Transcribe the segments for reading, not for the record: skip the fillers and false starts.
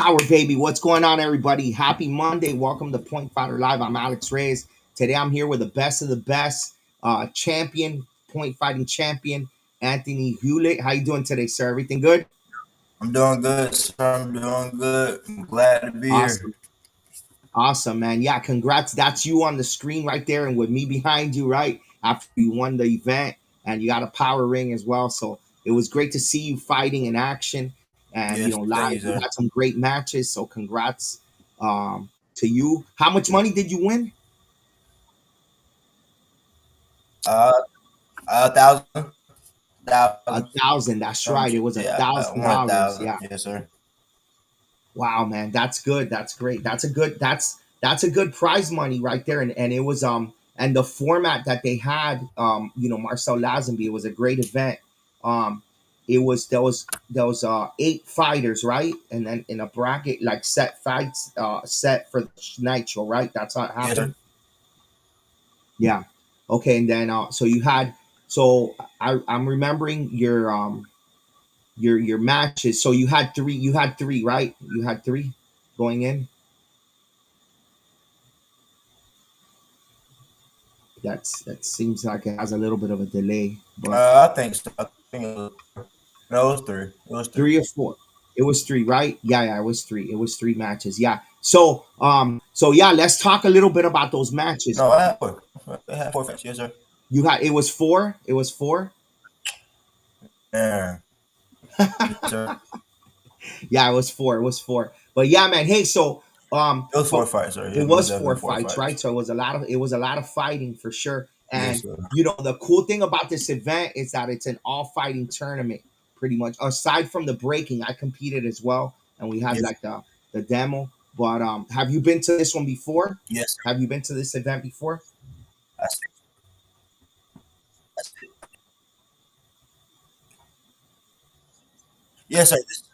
Power, baby. What's going on, everybody? Happy Monday. Welcome to Point Fighter Live. I'm Alex Reyes. Today I'm here with the best of the best champion, point fighting champion, Anthony Hewlett. How you doing today, sir? Everything good? I'm doing good, sir. I'm doing good. I'm glad to be here. Awesome. Awesome, man. Yeah, congrats. That's you on the screen right there and with me behind you, right? After you won the event and you got a power ring as well. So it was great to see you fighting in action and, Yes, thank live. you, You sir. had some great matches. So congrats to you. How much money did you win? Uh, a thousand, A thousand, thousand. That's right. It was a yeah, thousand dollars. 1,000. Yeah. Yes, sir. Wow, man. That's good. That's great. That's a good prize money right there. And it was and the format that they had, Marcel Lazenby, it was a great event. Um it was there was 8 fighters, right? And then in a bracket, like set fights, set for Nitro, right? That's how it Yes, sir. happened. Yeah. Okay, and then so you had so I'm remembering your matches. So you had three, right? You had three going in. That seems like it has a little bit of a delay, but I think so. I think it was, no, it was three. It was three. 3 or 4. It was three, right? Yeah, it was three. It was three matches. Yeah. So yeah, let's talk a little bit about those matches. No, I had four. I had four fights. Yes, sir. You had it was four. It was four. Yeah. Yes, sir. Yeah, it was four. It was four. But yeah, man. Hey, It was four so fights, sir. it It was was four definitely four fights, fights. right? So it was a lot of fighting for sure. Yes, And sir. the cool thing about this event is that it's an all fighting tournament, pretty much. Aside from the breaking, I competed as well, and we had Yes, like the demo. But have you been to this one before? yes, sir. Have you been to this event before? That's, that's it. Yes, sir. This is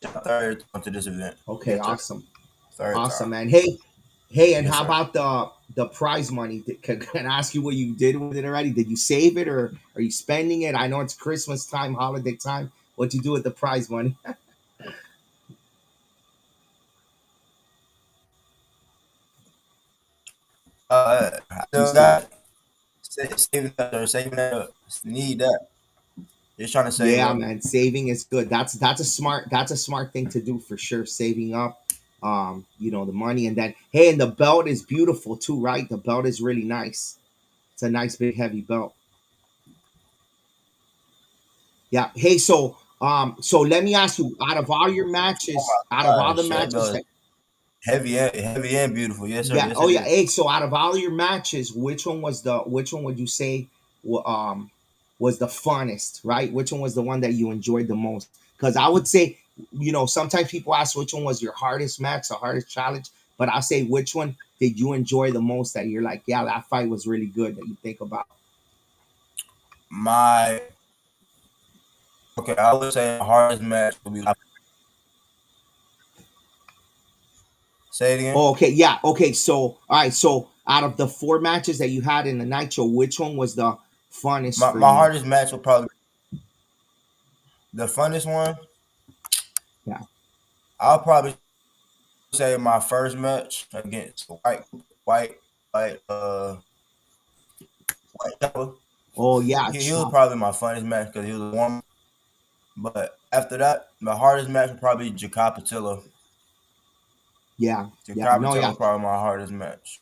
the third time to this event. Okay, Yes, sir. awesome. Third Awesome, time. man. Hey, and Yes, how sir. about the prize money? Can I ask you what you did with it already? Did you save it or are you spending it? I know it's Christmas time, holiday time. What you do with the prize money? I You still save. got saving that or saving that up. Need that. Just trying to save Yeah, up. man. Saving is good. That's a smart thing to do for sure. Saving up, the money, and then hey, and the belt is beautiful too, right? The belt is really nice. It's a nice big heavy belt. Yeah. Hey, so let me ask you, Oh out of my all the gosh, that matches bill is that heavy and beautiful. Yes, sir. yeah, Yes, oh it yeah, is. hey, so out of all your matches, which one would you say was the funnest, right? Which one was the one that you enjoyed the most? Because I would say, sometimes people ask which one was your hardest match, the hardest challenge, but I'll say which one did you enjoy the most that you're like, yeah, that fight was really good that you think about. My okay, I would say my hardest match would be. Say it again. Oh, okay, yeah, okay. So, all right, so out of the 4 matches that you had in the Nitro, which one was the funnest for My you? hardest match would probably the funnest one. Yeah. I'll probably say my first match against white, white, uh, white Chopper. Oh yeah, He was Chop. probably my funnest match because he was a warm. But after that, my hardest match would probably be Jacob Patillo. Yeah, yeah, Jacob no, Patillo yeah, was probably my hardest match.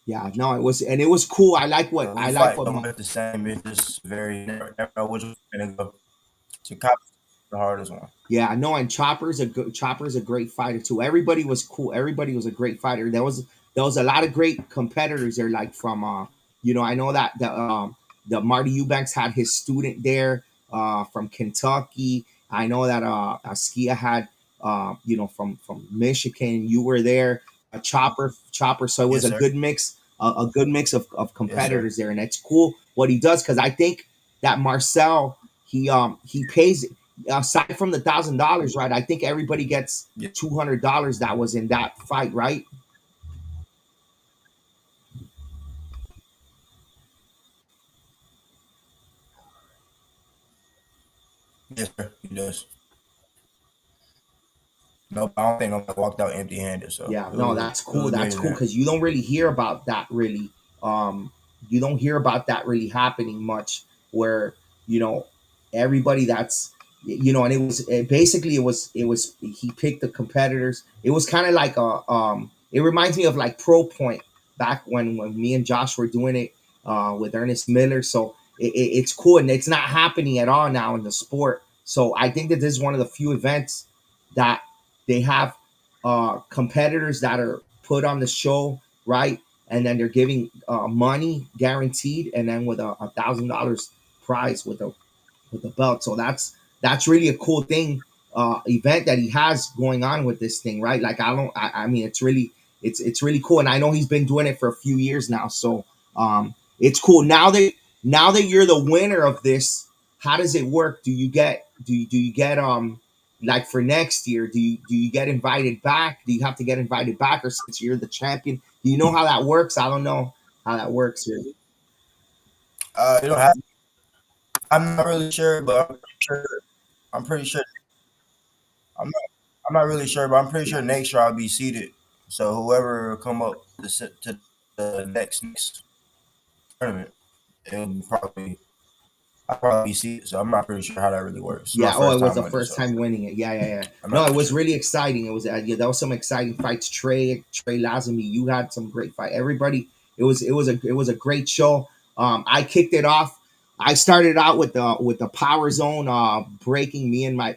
yeah, no. It was cool. I like what We I like fight what almost the same. It's just very never know which one's gonna go. Jacob the hardest one. Yeah, no, and Chopper's a great fighter too. Everybody was cool. Everybody was a great fighter. There was a lot of great competitors there, like from I know that the Marty Eubanks had his student there from Kentucky. I know that Askia had from Michigan. You were there, Chopper. So it was Yes, a sir. good mix, a good mix of Yes, sir. competitors there, and it's cool what he does because I think that Marcel he pays aside from the $1,000, right? I think everybody gets Yeah. $200 that was in that fight, right? Yes, sir. He does. Nope, I don't think nobody walked out empty-handed. So Yeah, it no, was that's it was cool. a great That's cool event. because you don't really hear about that really. Um, you don't hear about that really happening much. Where you know everybody that's and basically it was he picked the competitors. It was kind of like a It reminds me of like Pro Point back when me and Josh were doing it with Ernest Miller. So it's cool and it's not happening at all now in the sport. So I think that this is one of the few events that they have competitors that are put on the show, right? And then they're giving money guaranteed, and then with $1,000 prize with the belt. So that's really a cool thing, event that he has going on with this thing, right? Like I mean, it's really cool, and I know he's been doing it for a few years now. So it's cool. Now that you're the winner of this, how does it work? Do you get like for next year? Do you get invited back? Do you have to get invited back, or since you're the champion, do you know how that works? I don't know how that works really. You don't have. I'm not really sure, but I'm pretty sure. I'm pretty sure. I'm not. I'm not really sure, but I'm pretty Yeah. sure next year I'll be seated. So whoever come up to the next tournament, it'll probably I'll probably be seated. So I'm not pretty sure how that really works. It's my Yeah. Oh, it first was time the winning, first so time winning it. Yeah, yeah, yeah. I'm No, not it too was sure. really exciting. It was yeah, there was some exciting fights. Trey Lazamy, you had some great fight. Everybody, it was a great show. I kicked it off. I started out with the power zone, breaking me and my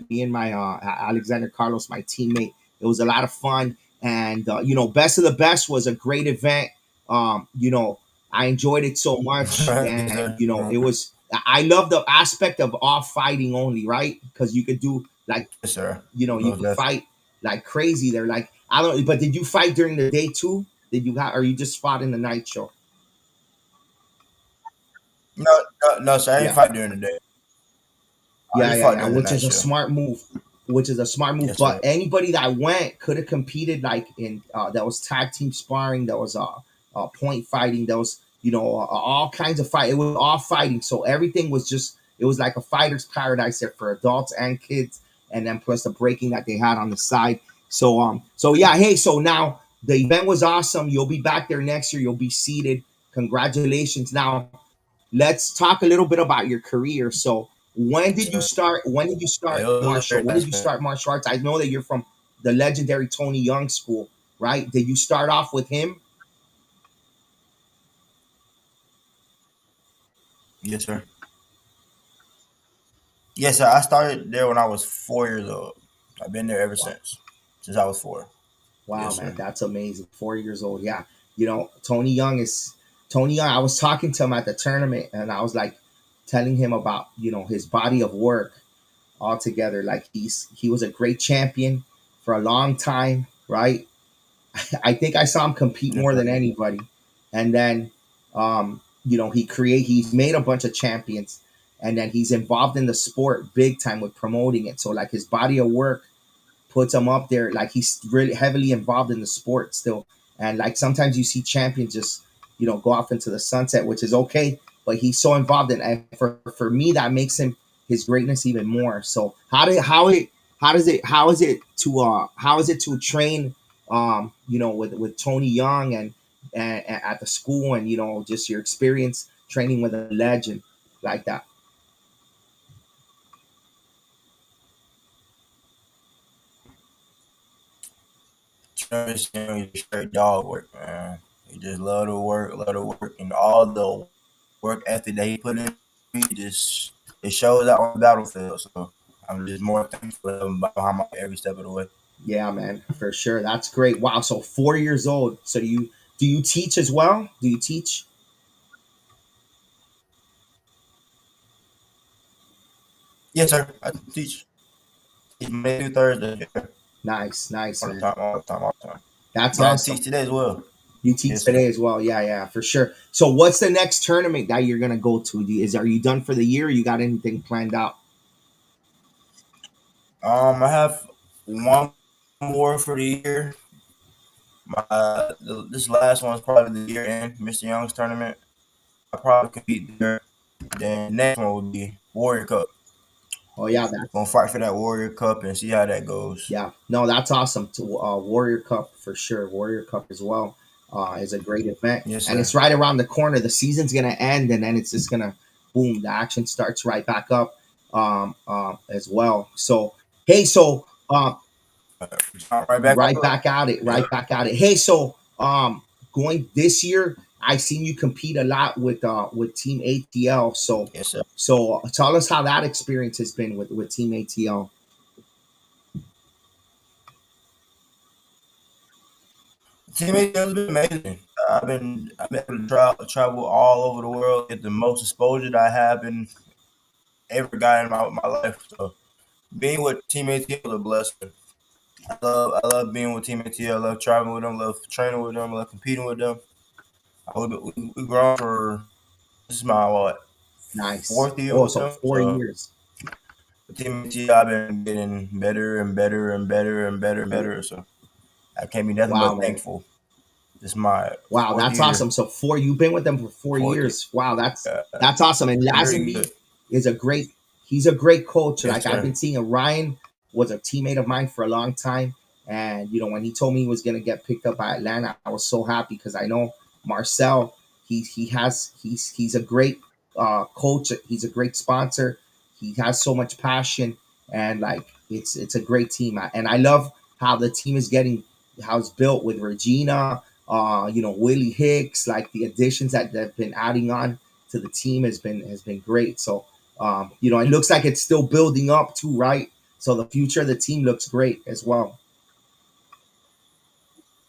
Alexander Carlos, my teammate. It was a lot of fun, and best of the best was a great event. I enjoyed it so much, Yes, and sir. it was. I love the aspect of off fighting only, right? Because you could do like Yes, sir. you Most could definitely. fight like crazy. They're like I don't. But did you fight during the day too? Did you have, or you just fought in the night show? No, no, no, sir. I ain't Yeah, fight during the day. I yeah, just yeah, fought yeah. during the Which night is a show. smart move. Which is a smart move. Yes, But sir. anybody that went could have competed like in that was tag team sparring. That was point fighting. That was all kinds of fight. It was all fighting. So everything was just it was like a fighter's paradise there for adults and kids. And then plus the breaking that they had on the side. So yeah, hey, so now the event was awesome. You'll be back there next year. You'll be seated. Congratulations. Now let's talk a little bit about your career. So when Yes, did you sir. start? When did you Yeah, start it was a martial? great When did you investment. start martial arts? I know that you're from the legendary Tony Young school, right? Did you start off with him? Yes, sir. Yes, sir. I started there when I was 4 years old. I've been there ever Wow, since I was four. wow, Yes, man, sir. that's amazing. 4 years old, yeah. Tony Young is Tony Young. I was talking to him at the tournament, and I was like telling him about his body of work altogether. Like he was a great champion for a long time, right? I think I saw him compete Yes, more sir. than anybody. And then, he's made a bunch of champions, and then he's involved in the sport big time with promoting it. So like his body of work puts him up there. Like he's really heavily involved in the sport still. And like sometimes you see champions just go off into the sunset, which is okay. But he's so involved in, and for me that makes him his greatness even more. So how is it to train with Tony Young and at the school, and just your experience training with a legend like that? Travis Young is straight dog work, man. He just love to work, and all the work ethic that he put in. He just it shows out on the battlefield. So I'm just more thankful of him behind my every step of the way. Yeah, man, for sure. That's great. Wow. So 4 years old. So do you teach as well? Do you teach? Yes, sir. I teach Monday through Thursday. Yeah. Nice, nice, All the man. time, all the time, all the time. That's And I teach awesome. today as well. You teach Yes, sir. today as well. Yeah, yeah, for sure. So what's the next tournament that you're gonna go to? Are you done for the year? Or you got anything planned out? I have one more for the year. This last one is probably the year end, Mr. Young's tournament. I probably compete there. Then next one would be Warrior Cup. Oh yeah, that's Gonna fight for that Warrior Cup and see how that goes. yeah. No, that's awesome. To Warrior Cup for sure. Warrior Cup as well is a great event, Yes, and sir. it's right around the corner. The season's gonna end, and then it's just gonna boom. The action starts right back up as well. So hey, so Jump right back right on. back at it, Yes, right back at it. Hey, so going this year, I seen you compete a lot with Team ATL. So yes, sir. tell us how that experience has been with Team ATL. Teammate has been amazing. I've been able to travel all over the world, get the most exposure that I have been ever got in my life. So being with teammates is a blessing. I love being with teammates. I love traveling with them. Love training with them. Love competing with them. We grown for this is my what Nice. fourth year Oh, with so them. four So years. with teammates, I've been getting better and better and better and better and better. So I can't be nothing Wow, but man. thankful. This is my Wow, fourth that's year. awesome. So four, you've been with them for four Fourth year. years. Wow, Uh, that's awesome. And very good. Lazenby is a great. He's a great coach. Yes, Like I've sir. been seeing, Ryan was a teammate of mine for a long time, and when he told me he was going to get picked up by Atlanta, I was so happy because I know Marcel. He's a great coach. He's a great sponsor. He has so much passion, and like it's a great team. And I love how the team is getting how it's built with Regina, Willie Hicks, like the additions that they've been adding on to the team has been great. So it looks like it's still building up too, right? So the future of the team looks great as well.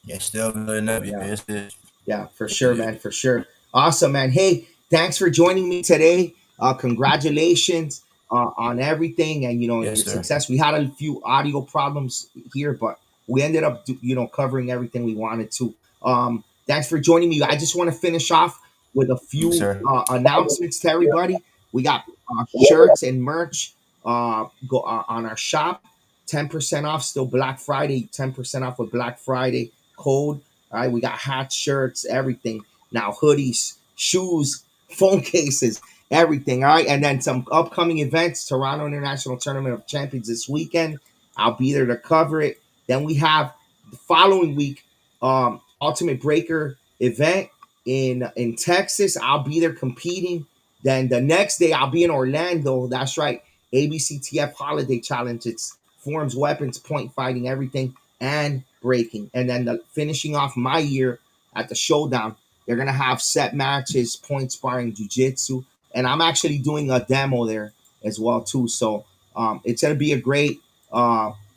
Yeah, still building up. Yeah. Yes, it Yeah, for is. sure, man, for sure. Awesome, man. Hey, thanks for joining me today. Congratulations on everything and Yes, your sir. success. We had a few audio problems here, but we ended up covering everything we wanted to. Thanks for joining me. I just want to finish off with a Yes, few sir. announcements to everybody. We got shirts and merch go on our shop. 10% off. Still Black Friday. 10% off with Black Friday code. All right, we got hats, shirts, everything. Now hoodies, shoes, phone cases, everything. All right, and then some upcoming events. Toronto International Tournament of Champions this weekend. I'll be there to cover it. Then we have the following week, Ultimate Breaker event in Texas. I'll be there competing. Then the next day I'll be in Orlando. That's right, ABCTF Holiday Challenge. It's forms, weapons, point fighting, everything and breaking. And then finishing off my year at the showdown, they're gonna have set matches, point sparring, jujitsu, and I'm actually doing a demo there as well too. So it's gonna be a great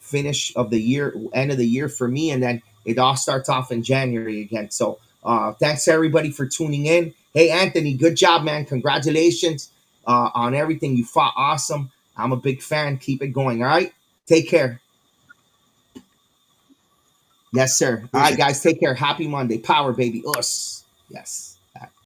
finish of the year, end of the year for me, and then it all starts off in January again. So thanks to everybody for tuning in. Hey Anthony, good job, man! Congratulations on everything. You fought awesome. I'm a big fan. Keep it going. All right. Take care. Yes, sir. All right, Appreciate guys, take care. Happy Monday. Power, baby. Us. Yes.